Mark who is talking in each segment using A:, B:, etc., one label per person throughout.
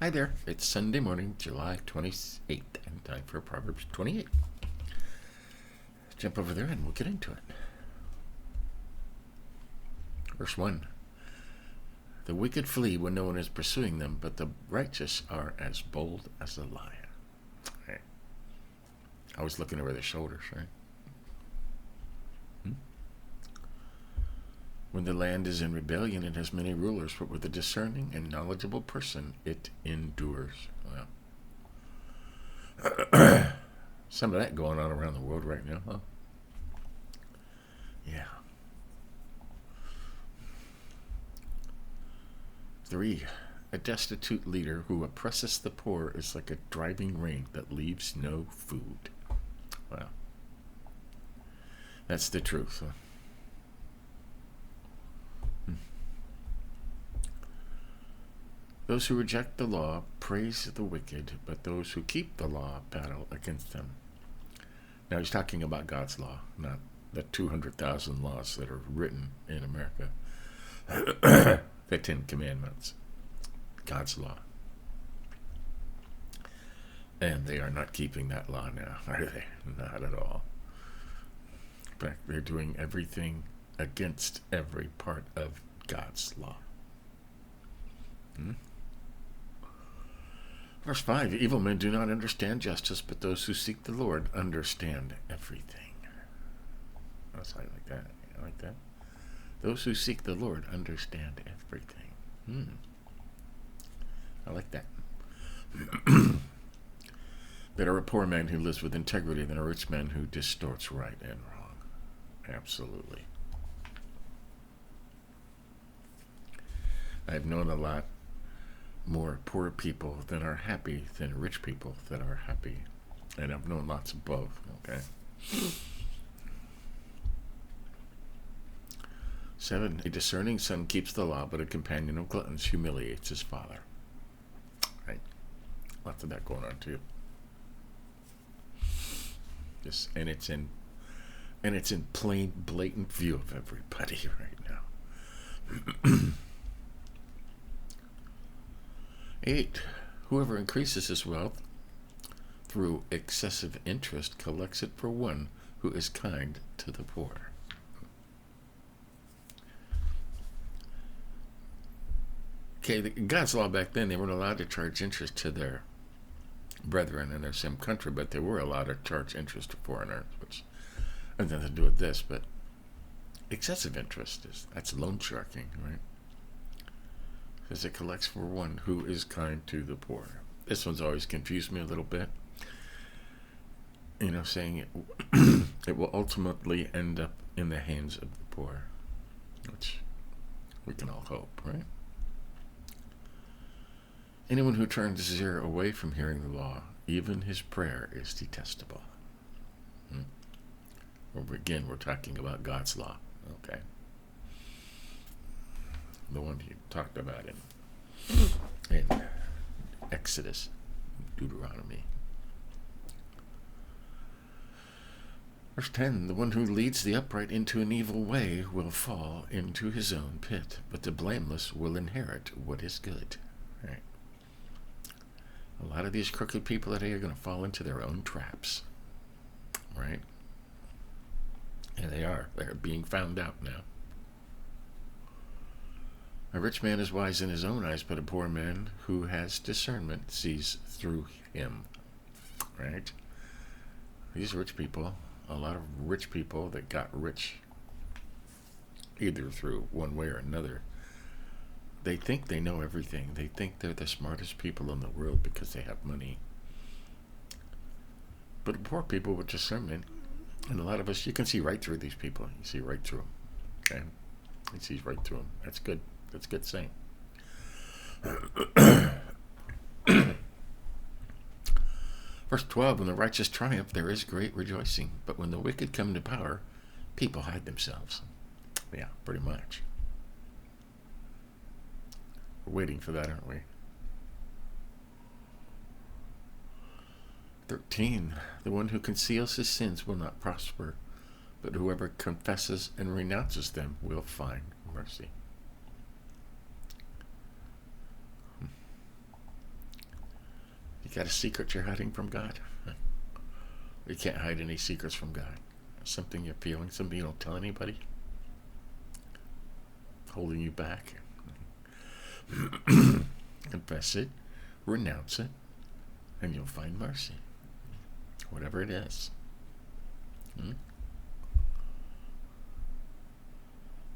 A: Hi there, it's Sunday morning, July 28th, and time for Proverbs 28. Jump over there and we'll get into it. Verse 1. The wicked flee when no one is pursuing them, but the righteous are as bold as a lion. Right. I was looking over their shoulders, right? When the land is in rebellion, it has many rulers, but with a discerning and knowledgeable person, it endures. Well, some of that going on around the world right now, huh? Yeah. 3. A destitute leader who oppresses the poor is like a driving rain that leaves no food. Well, that's the truth, huh? Those who reject the law praise the wicked, but those who keep the law battle against them. Now he's talking about God's law, not the 200,000 laws that are written in America. The 10 Commandments. God's law. And they are not keeping that law now, are they? Not at all. In fact, they're doing everything against every part of God's law. Verse 5, evil men do not understand justice, but those who seek the Lord understand everything. I like that. I like that. Those who seek the Lord understand everything. I like that. Better a poor man who lives with integrity than a rich man who distorts right and wrong. Absolutely. I've known a lot more poor people that are happy than rich people that are happy. And I've known lots of both, okay? 7. A discerning son keeps the law, but a companion of gluttons humiliates his father. Right? Lots of that going on too. And it's in plain, blatant view of everybody right now. 8. Whoever increases his wealth through excessive interest collects it for one who is kind to the poor. Okay, God's law back then, they weren't allowed to charge interest to their brethren in their same country, but they were allowed to charge interest to foreigners, which has nothing to do with this, but excessive interest, that's loan sharking, right? Because it collects for one who is kind to the poor. This one's always confused me a little bit. Saying it will ultimately end up in the hands of the poor, which we can all hope, right? Anyone who turns his ear away from hearing the law, even his prayer is detestable. Again, we're talking about God's law, okay? The one he talked about in Exodus, Deuteronomy. Verse 10, the one who leads the upright into an evil way will fall into his own pit, but the blameless will inherit what is good. Right? A lot of these crooked people today are going to fall into their own traps. Right? And they are. They're being found out now. A rich man is wise in his own eyes, but a poor man who has discernment sees through him. Right? These rich people, a lot of rich people that got rich either through one way or another, they think they know everything. They think they're the smartest people in the world because they have money. But poor people with discernment, and a lot of us, you can see right through these people. You see right through them. Okay? You see right through them. That's good. That's a good saying. Verse 12, when the righteous triumph, there is great rejoicing. But when the wicked come to power, people hide themselves. Yeah, pretty much. We're waiting for that, aren't we? 13, the one who conceals his sins will not prosper, but whoever confesses and renounces them will find mercy. You got a secret you're hiding from God? You can't hide any secrets from God. Something you're feeling, something you don't tell anybody, holding you back. Confess it, renounce it, and you'll find mercy. Whatever it is.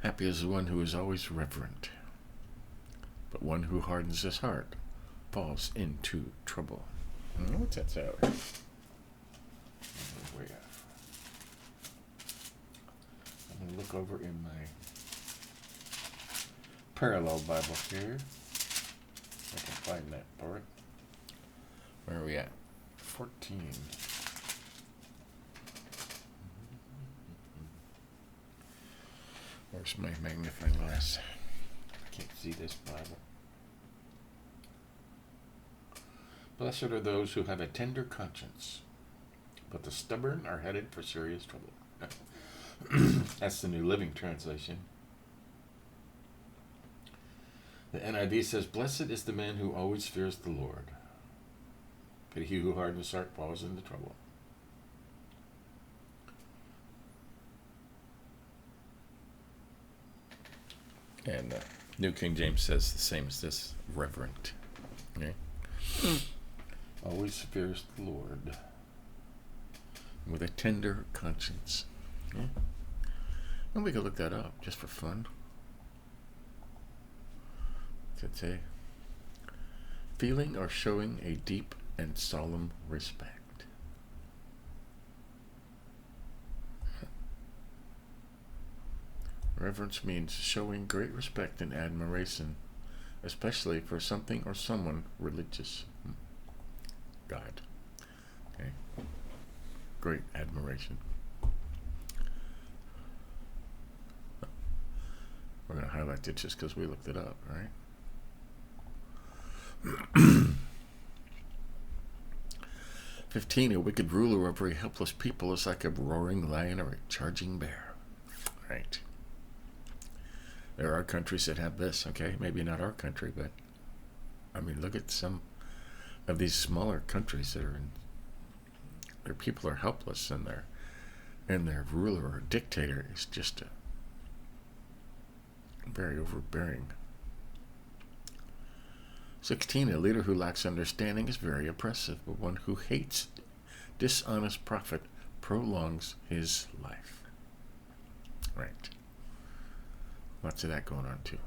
A: Happy is the one who is always reverent, but one who hardens his heart falls into trouble. What's that sound? Way off. I'm going to look over in my parallel Bible here. I can find that part. Where are we at? 14. Where's my magnifying glass? I can't see this Bible. Blessed are those who have a tender conscience, but the stubborn are headed for serious trouble. That's the New Living Translation. The NIV says, blessed is the man who always fears the Lord, but he who hardens his heart falls into trouble. And New King James says the same as this, reverent. Okay? Always fears the Lord with a tender conscience. Okay? And we could look that up just for fun. What's it say? Feeling or showing a deep and solemn respect. Reverence means showing great respect and admiration, especially for something or someone religious. God. Okay. Great admiration. We're going to highlight it just because we looked it up, right? 15, a wicked ruler over a helpless people is like a roaring lion or a charging bear. Right. There are countries that have this, okay? Maybe not our country, but I mean, look at some of these smaller countries that are in, their people are helpless, and their ruler or dictator is just very overbearing. 16, a leader who lacks understanding is very oppressive, but one who hates dishonest profit prolongs his life. Right. Lots of that going on too.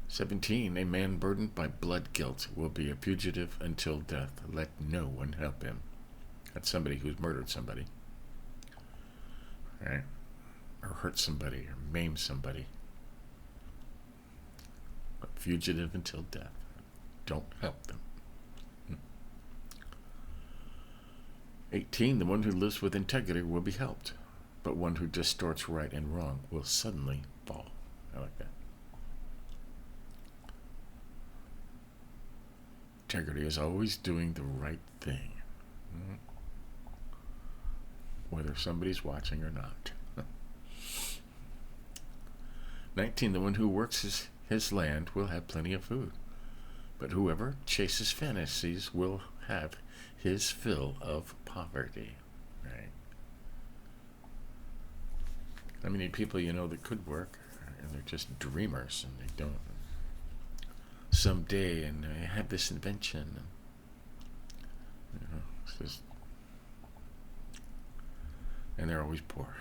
A: 17, a man burdened by blood guilt will be a fugitive until death. Let no one help him. That's somebody who's murdered somebody. Right? Or hurt somebody, or maimed somebody. A fugitive until death. Don't help them. 18, the one who lives with integrity will be helped, but one who distorts right and wrong will suddenly fall. I like that. Integrity is always doing the right thing, whether somebody's watching or not. 19, the one who works his land will have plenty of food, but whoever chases fantasies will have his fill of poverty. Right? I mean, people that could work, and they're just dreamers, and they don't. Someday, and I have this invention. It's just, and they're always poor.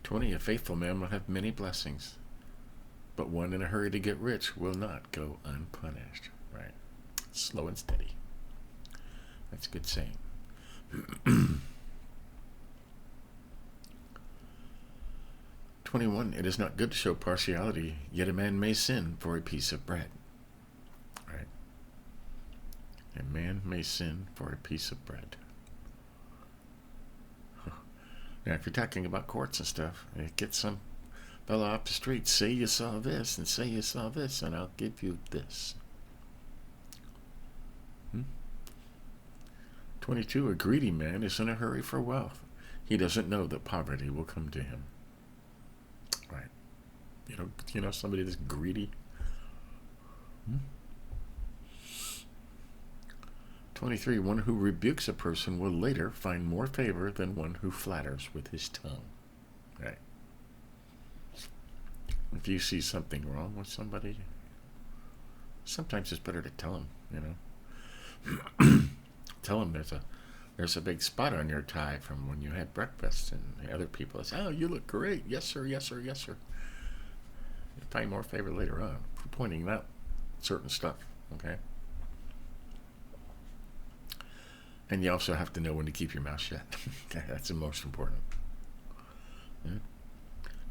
A: 20, a faithful man will have many blessings, but one in a hurry to get rich will not go unpunished. Right? Slow and steady. That's a good saying. 21, it is not good to show partiality, yet a man may sin for a piece of bread. Right? A man may sin for a piece of bread. Now, if you're talking about courts and stuff, get some fellow off the street, say you saw this, and say you saw this, and I'll give you this. 22, a greedy man is in a hurry for wealth. He doesn't know that poverty will come to him. Right. You know somebody that's greedy? 23, one who rebukes a person will later find more favor than one who flatters with his tongue. Right? If you see something wrong with somebody, sometimes it's better to tell them, Tell them there's a big spot on your tie from when you had breakfast, and the other people say, oh, you look great. Yes, sir, yes, sir, yes, sir. You find more favor later on for pointing out certain stuff, okay? And you also have to know when to keep your mouth shut. Okay, that's the most important. Yeah.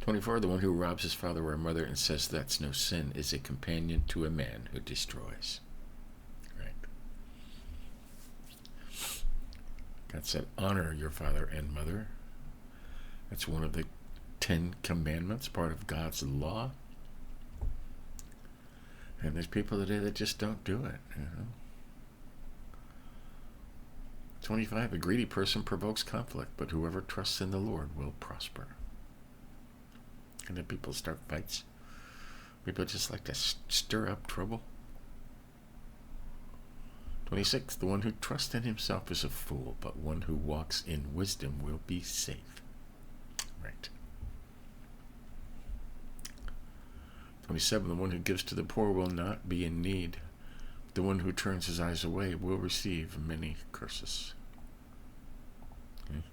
A: 24, the one who robs his father or mother and says that's no sin is a companion to a man who destroys. Right. God said, honor your father and mother. That's one of the 10 commandments, part of God's law. And there's people today that just don't do it. 25, a greedy person provokes conflict, but whoever trusts in the Lord will prosper. And then people start fights. People just like to stir up trouble. 26, the one who trusts in himself is a fool, but one who walks in wisdom will be safe. Right. 27, the one who gives to the poor will not be in need. The one who turns his eyes away will receive many curses. Okay.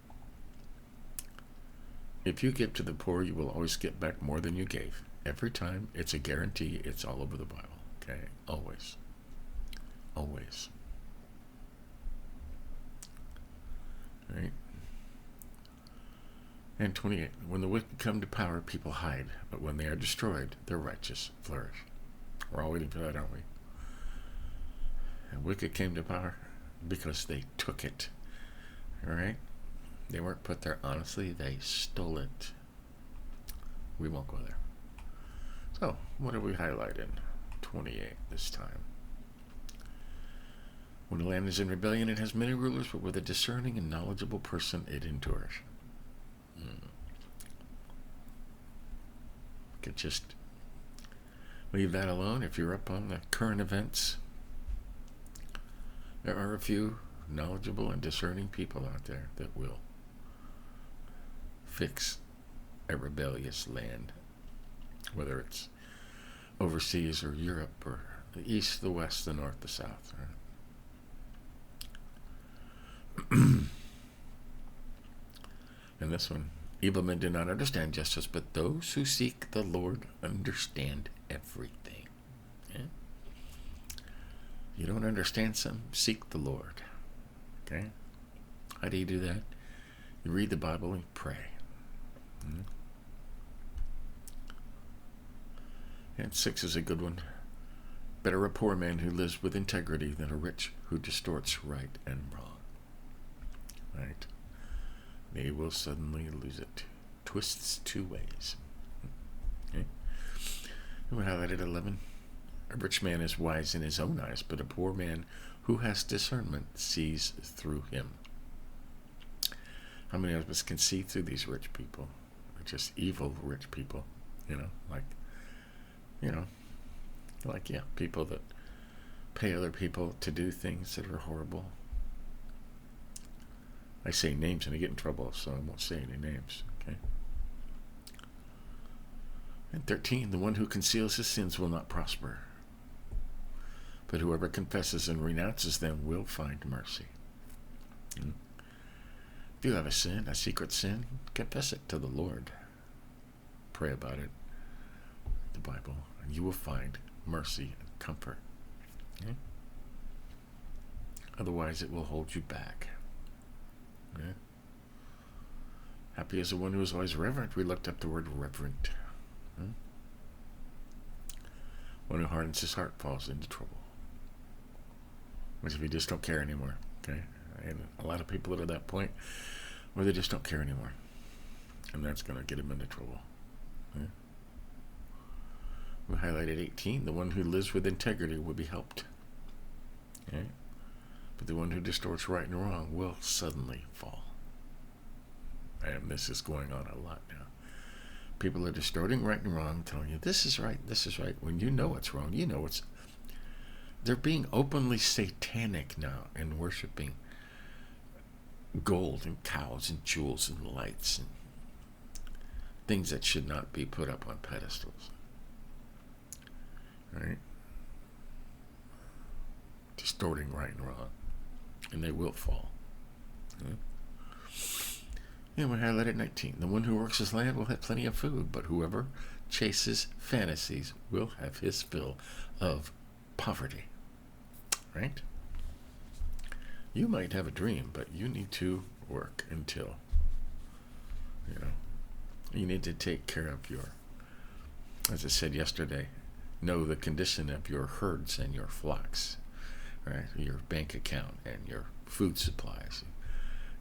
A: If you give to the poor, you will always get back more than you gave. Every time. It's a guarantee. It's all over the Bible. Okay? Always. Always. Right? And 28, when the wicked come to power, people hide. But when they are destroyed, the righteous flourish. We're all waiting for that, aren't we? And wicked came to power because they took it. All right? They weren't put there honestly. They stole it. We won't go there. So, what do we highlight in 28 this time? When the land is in rebellion, it has many rulers, but with a discerning and knowledgeable person, it endures. Could just leave that alone. If you're up on the current events, there are a few knowledgeable and discerning people out there that will fix a rebellious land, whether it's overseas or Europe or the east, the west, the north, the south. Right? And this one, evil men do not understand justice, but those who seek the Lord understand everything. Yeah? You don't understand something, seek the Lord. Okay? How do you do that? You read the Bible and pray. And 6 is a good one. Better a poor man who lives with integrity than a rich who distorts right and wrong. Right? They will suddenly lose it. Twists 2 ways. Okay? And we highlighted 11. A rich man is wise in his own eyes, but a poor man who has discernment sees through him. How many of us can see through these rich people? They're just evil rich people, people that pay other people to do things that are horrible. I say names and I get in trouble, so I won't say any names. Okay. And 13, the one who conceals his sins will not prosper, but whoever confesses and renounces them will find mercy. If you have a sin, a secret sin, confess it to the Lord. Pray about it, the Bible, and you will find mercy and comfort. Okay? Otherwise, it will hold you back. Okay? Happy is the one who is always reverent. We looked up the word reverent. Okay? One who hardens his heart falls into trouble. Which if you just don't care anymore. Okay? And a lot of people are at that point where they just don't care anymore. And that's going to get them into trouble. Okay? We highlighted 18. The one who lives with integrity will be helped. Okay? But the one who distorts right and wrong will suddenly fall. And this is going on a lot now. People are distorting right and wrong, telling you this is right, when you know it's wrong. You know they're being openly satanic now and worshiping gold and cows and jewels and lights and things that should not be put up on pedestals. Right? Distorting right and wrong. And they will fall. Right? And we highlighted 19. The one who works his land will have plenty of food, but whoever chases fantasies will have his fill of poverty. Right? You might have a dream, but you need to work until, you need to take care of your, as I said yesterday, know the condition of your herds and your flocks, right? Your bank account and your food supplies.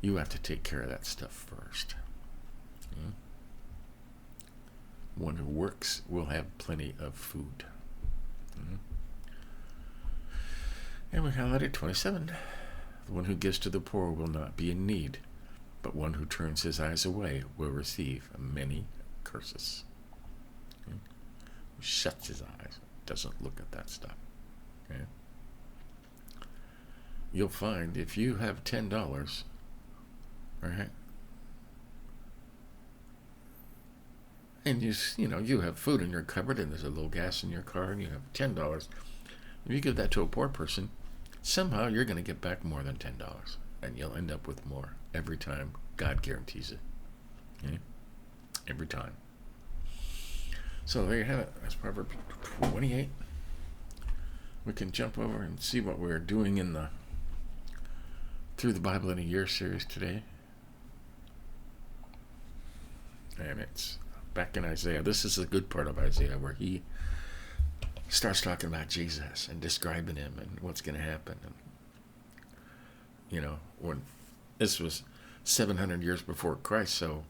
A: You have to take care of that stuff first. One who works will have plenty of food. And we highlighted 27. The one who gives to the poor will not be in need, but one who turns his eyes away will receive many curses. Who shuts his eyes, doesn't look at that stuff. Okay? You'll find if you have $10, right? And you have food in your cupboard and there's a little gas in your car and you have $10. If you give that to a poor person, somehow you're going to get back more than $10 and you'll end up with more every time. God guarantees it. Okay? Every time. So there you have it. That's Proverbs 28. We can jump over and see what we're doing in the Through the Bible in a Year series today. And it's back in Isaiah. This is the good part of Isaiah where he starts talking about Jesus and describing him and what's going to happen. And, when this was 700 years before Christ, so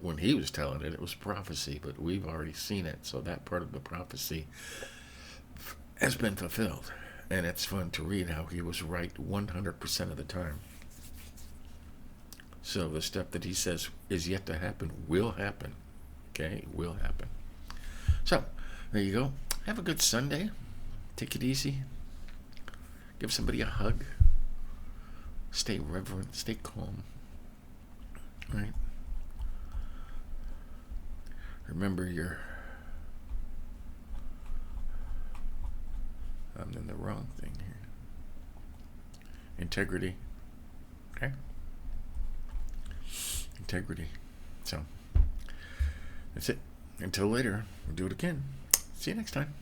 A: when he was telling it, it was prophecy, but we've already seen it. So that part of the prophecy has been fulfilled. And it's fun to read how he was right 100% of the time. So the stuff that he says is yet to happen will happen. Okay? It will happen. So, there you go. Have a good Sunday. Take it easy. Give somebody a hug. Stay reverent. Stay calm. Right? Remember I'm in the wrong thing here. Integrity. Okay? Integrity. So, that's it. Until later, we'll do it again. See you next time.